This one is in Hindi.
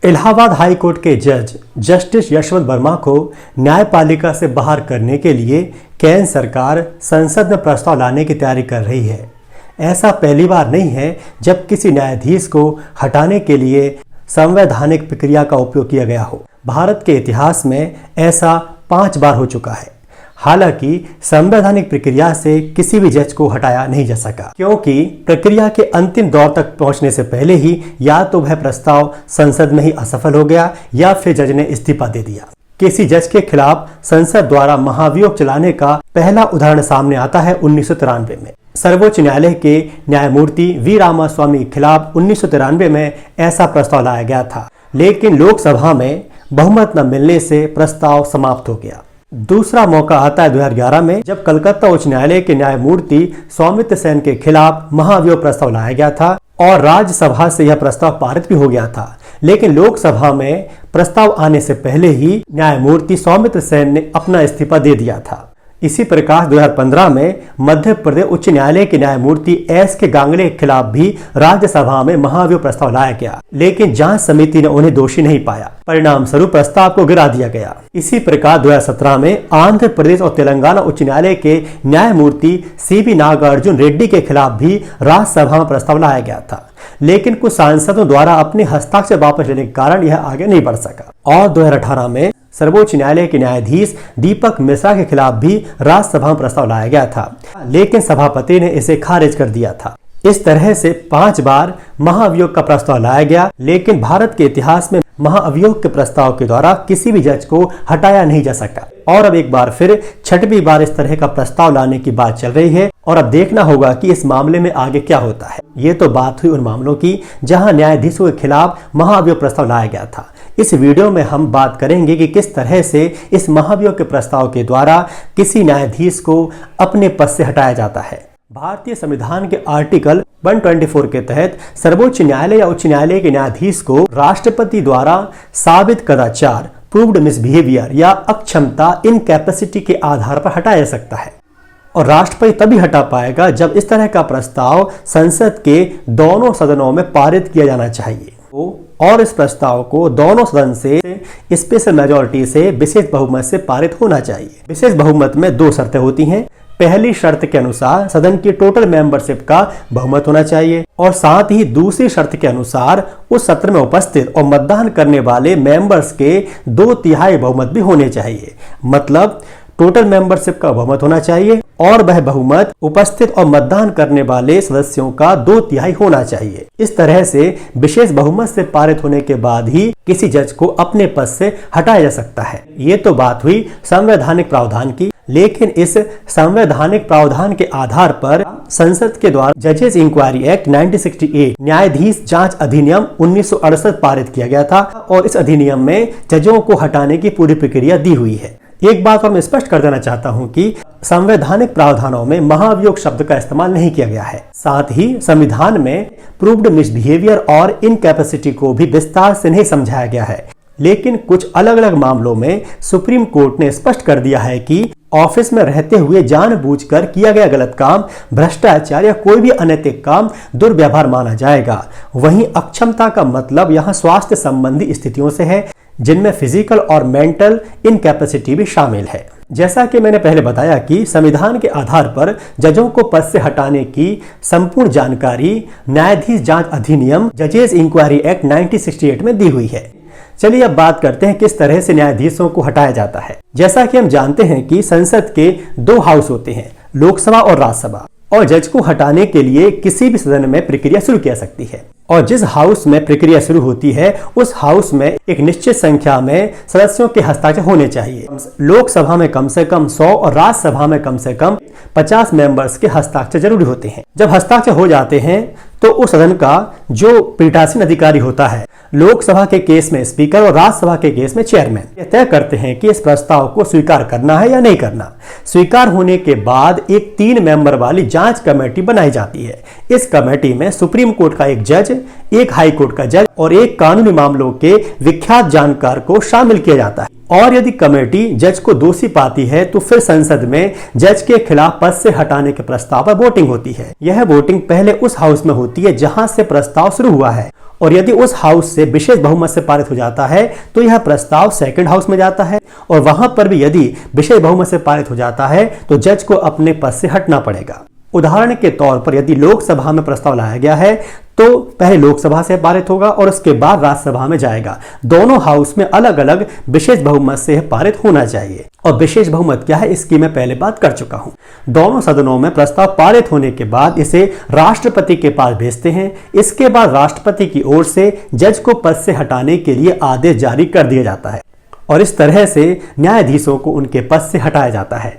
इलाहाबाद हाई कोर्ट के जज जस्टिस यशवंत वर्मा को न्यायपालिका से बाहर करने के लिए केंद्र सरकार संसद में प्रस्ताव लाने की तैयारी कर रही है। ऐसा पहली बार नहीं है जब किसी न्यायाधीश को हटाने के लिए संवैधानिक प्रक्रिया का उपयोग किया गया हो। भारत के इतिहास में ऐसा 5 बार हो चुका है। हालांकि संवैधानिक प्रक्रिया से किसी भी जज को हटाया नहीं जा सका, क्योंकि प्रक्रिया के अंतिम दौर तक पहुंचने से पहले ही या तो वह प्रस्ताव संसद में ही असफल हो गया या फिर जज ने इस्तीफा दे दिया। किसी जज के खिलाफ संसद द्वारा महाभियोग चलाने का पहला उदाहरण सामने आता है 1993 में। सर्वोच्च न्यायालय के न्यायमूर्ति वी रामास्वामी के खिलाफ 1993 में ऐसा प्रस्ताव लाया गया था, लेकिन लोकसभा में बहुमत न मिलने से प्रस्ताव समाप्त हो गया। दूसरा मौका आता है 2011 में, जब कलकत्ता उच्च न्यायालय के न्यायमूर्ति सौमित्र सेन के खिलाफ महाभियोग प्रस्ताव लाया गया था और राज्यसभा से यह प्रस्ताव पारित भी हो गया था, लेकिन लोकसभा में प्रस्ताव आने से पहले ही न्यायमूर्ति सौमित्र सेन ने अपना इस्तीफा दे दिया था। इसी प्रकार 2015 में मध्य प्रदेश उच्च न्यायालय के न्यायमूर्ति एस के गांगले के खिलाफ भी राज्यसभा में महाभियोग प्रस्ताव लाया गया, लेकिन जांच समिति ने उन्हें दोषी नहीं पाया। परिणाम स्वरूप प्रस्ताव को गिरा दिया गया। इसी प्रकार 2017 में आंध्र प्रदेश और तेलंगाना उच्च न्यायालय के न्यायमूर्ति सीवी नागार्जुन रेड्डी के खिलाफ भी राज्यसभा में प्रस्ताव लाया गया था, लेकिन कुछ सांसदों द्वारा अपने हस्ताक्षर वापस लेने के कारण यह आगे नहीं बढ़ सका। और 2018 में सर्वोच्च न्यायालय के न्यायाधीश दीपक मिश्रा के खिलाफ भी राज्यसभा में प्रस्ताव लाया गया था, लेकिन सभापति ने इसे खारिज कर दिया था। इस तरह से 5 बार महाभियोग का प्रस्ताव लाया गया, लेकिन भारत के इतिहास में महाभियोग के प्रस्ताव के द्वारा किसी भी जज को हटाया नहीं जा सका। और अब एक बार फिर 6वीं बार इस तरह का प्रस्ताव लाने की बात चल रही है और अब देखना होगा कि इस मामले में आगे क्या होता है। ये तो बात हुई उन मामलों की जहां न्यायाधीशों के खिलाफ महाभियोग प्रस्ताव लाया गया था। इस वीडियो में हम बात करेंगे कि किस तरह से इस महाभियोग के प्रस्ताव के द्वारा किसी न्यायाधीश को अपने पद से हटाया जाता है। भारतीय संविधान के आर्टिकल 124 के तहत सर्वोच्च न्यायालय या उच्च न्यायालय के न्यायाधीश को राष्ट्रपति द्वारा साबित कदाचार, प्रूव्ड मिसबिहेवियर या अक्षमता, इनकैपेसिटी के आधार पर हटाया जा सकता है। और राष्ट्रपति तभी हटा पाएगा जब इस तरह का प्रस्ताव संसद के दोनों सदनों में पारित किया जाना चाहिए और इस प्रस्ताव को दोनों सदन से स्पेशल मेजॉरिटी से विशेष बहुमत से पारित होना चाहिए। विशेष बहुमत में 2 शर्तें होती हैं। पहली शर्त के अनुसार सदन की टोटल मेंबरशिप का बहुमत होना चाहिए और साथ ही दूसरी शर्त के अनुसार उस सत्र में उपस्थित और मतदान करने वाले मेंबर्स के 2/3 बहुमत भी होने चाहिए। मतलब टोटल मेंबरशिप का बहुमत होना चाहिए और वह बहुमत उपस्थित और मतदान करने वाले सदस्यों का 2/3 होना चाहिए। इस तरह से विशेष बहुमत से पारित होने के बाद ही किसी जज को अपने पद से हटाया जा सकता है। ये तो बात हुई संवैधानिक प्रावधान की, लेकिन इस संवैधानिक प्रावधान के आधार पर संसद के द्वारा जजेस इंक्वायरी एक्ट 1968 न्यायाधीश जांच अधिनियम 1968 पारित किया गया था और इस अधिनियम में जजों को हटाने की पूरी प्रक्रिया दी हुई है। एक बात और मैं स्पष्ट कर देना चाहता हूं कि संवैधानिक प्रावधानों में महाभियोग शब्द का इस्तेमाल नहीं किया गया है। साथ ही संविधान में प्रूव्ड मिसबिहेवियर और इनकैपेसिटी को भी विस्तार से नहीं समझाया गया है, लेकिन कुछ अलग अलग मामलों में सुप्रीम कोर्ट ने स्पष्ट कर दिया है कि ऑफिस में रहते हुए जानबूझकर किया गया गलत काम, भ्रष्टाचार या कोई भी अनैतिक काम दुर्व्यवहार माना जाएगा। वहीं अक्षमता का मतलब यहाँ स्वास्थ्य संबंधी स्थितियों से है, जिनमें फिजिकल और मेंटल इनकैपेसिटी भी शामिल है। जैसा कि मैंने पहले बताया कि संविधान के आधार पर जजों को पद से हटाने की संपूर्ण जानकारी न्यायाधीश जांच अधिनियम जजेस इंक्वायरी एक्ट 1968 में दी हुई है। चलिए अब बात करते हैं किस तरह से न्यायाधीशों को हटाया जाता है। जैसा कि हम जानते हैं कि संसद के 2 हाउस होते हैं, लोकसभा और राज्यसभा, और जज को हटाने के लिए किसी भी सदन में प्रक्रिया शुरू की जा सकती है और जिस हाउस में प्रक्रिया शुरू होती है उस हाउस में एक निश्चित संख्या में सदस्यों के हस्ताक्षर होने चाहिए। लोकसभा में कम से कम 100 और राज्यसभा में कम से कम 50 मेंबर्स के हस्ताक्षर जरूरी होते हैं। जब हस्ताक्षर हो जाते हैं तो उस सदन का जो पीठासीन अधिकारी होता है, लोकसभा के केस में स्पीकर और राज्यसभा के केस में चेयरमैन, ये तय करते हैं कि इस प्रस्ताव को स्वीकार करना है या नहीं करना। स्वीकार होने के बाद एक 3 मेंबर वाली जांच कमेटी बनाई जाती है। इस कमेटी में सुप्रीम कोर्ट का एक जज, एक हाई कोर्ट का जज और एक कानूनी मामलों के विख्यात जानकार को शामिल किया जाता है। और यदि कमेटी जज को दोषी पाती है तो फिर संसद में जज के खिलाफ पद से हटाने के प्रस्ताव पर वोटिंग होती है। यह वोटिंग पहले उस हाउस में होती है जहां से प्रस्ताव शुरू हुआ है, और यदि उस हाउस से विशेष बहुमत से पारित हो जाता है तो यह प्रस्ताव सेकंड हाउस में जाता है, और वहां पर भी यदि विशेष बहुमत से पारित हो जाता है तो जज को अपने पद से हटना पड़ेगा। उदाहरण के तौर पर यदि लोकसभा में प्रस्ताव लाया गया है तो पहले लोकसभा से पारित होगा और उसके बाद राज्यसभा में जाएगा। दोनों हाउस में अलग अलग विशेष बहुमत से पारित होना चाहिए। और विशेष बहुमत क्या है इसकी मैं पहले बात कर चुका हूं। दोनों सदनों में प्रस्ताव पारित होने के बाद इसे राष्ट्रपति के पास भेजते हैं। इसके बाद राष्ट्रपति की ओर से जज को पद से हटाने के लिए आदेश जारी कर दिया जाता है, और इस तरह से न्यायाधीशों को उनके पद से हटाया जाता है।